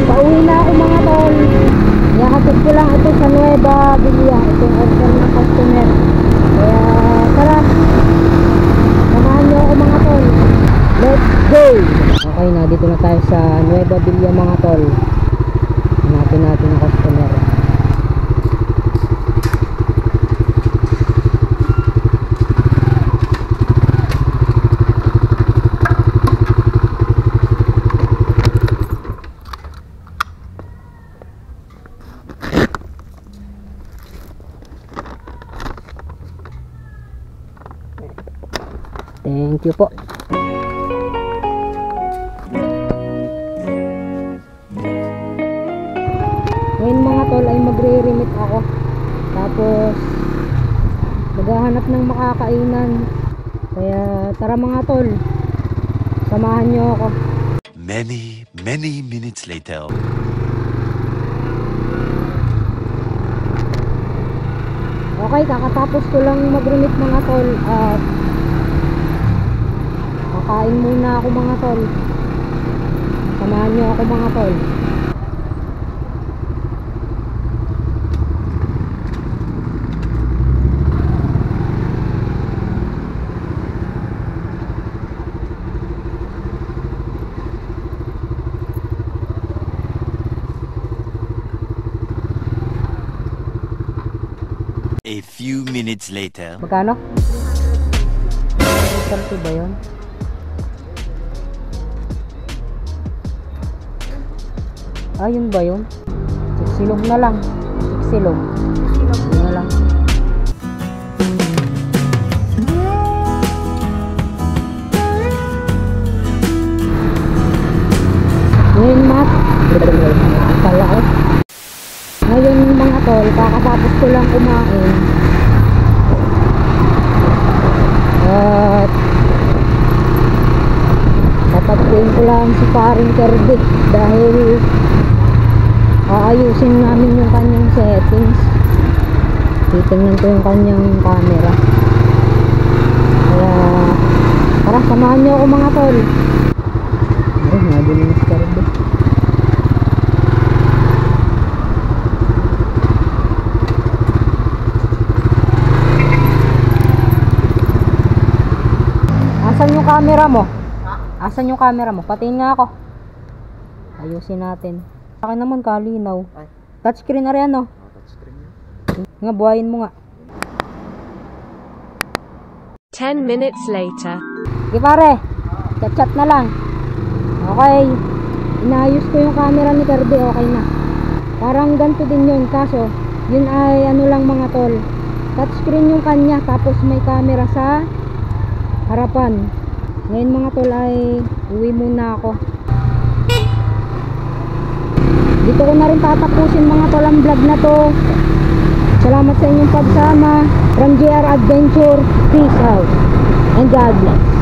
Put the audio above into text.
Pauwi na ako mga tol. Ihahatid ko lang ito sa Nueva Villa. Itong order ng customer. Kaya tara, samahan nyo ako mga tol. Let's go! Okay na, dito na tayo sa Nueva Villa mga tol. Hanapin natin ang customer. Thank you po. Ngayon mga tol ay magre-remit ako. Tapos maghahanap ng makakainan. Kaya tara mga tol, samahan nyo ako. Many minutes later. Okay, kakatapos ko lang mag-remit mga tol. At kakain muna ako mga tol. Samahan nyo ako mga tol. A few minutes later. Magkano? 30 ba yun? Yun ba yun? Silog na lang. Silog. Yun na lang. Ngayon ngayon mga tol, kakatapos ko lang kumain. At tatagpuin ko lang si paring Kirby dahil aayusin namin yung kanyang settings. Titingnan ko yung kanyang camera. Kaya tara, samahan niyo ako mga tol. Ay, nabili na si Kirby. Asan yung camera mo? Asan yung camera mo? Patingin nga ako. Ayusin natin. Sa akin naman kalinaw. Touchscreen na rin no? Touchscreen. Nga, buhayin mo nga. 10 minutes later. Okay pare, chat na lang. Okay, inayos ko yung camera ni Kirby. Okay na. Parang ganito din yun. Kaso, yun ay ano lang mga tol, touchscreen yung kanya. Tapos may camera sa harapan. Ngayon mga tol ay uwi muna ako. Dito ko na rin tatapusin mga tol ang vlog na to. Salamat sa inyong pagsama. From JR Adventure, peace out and God bless.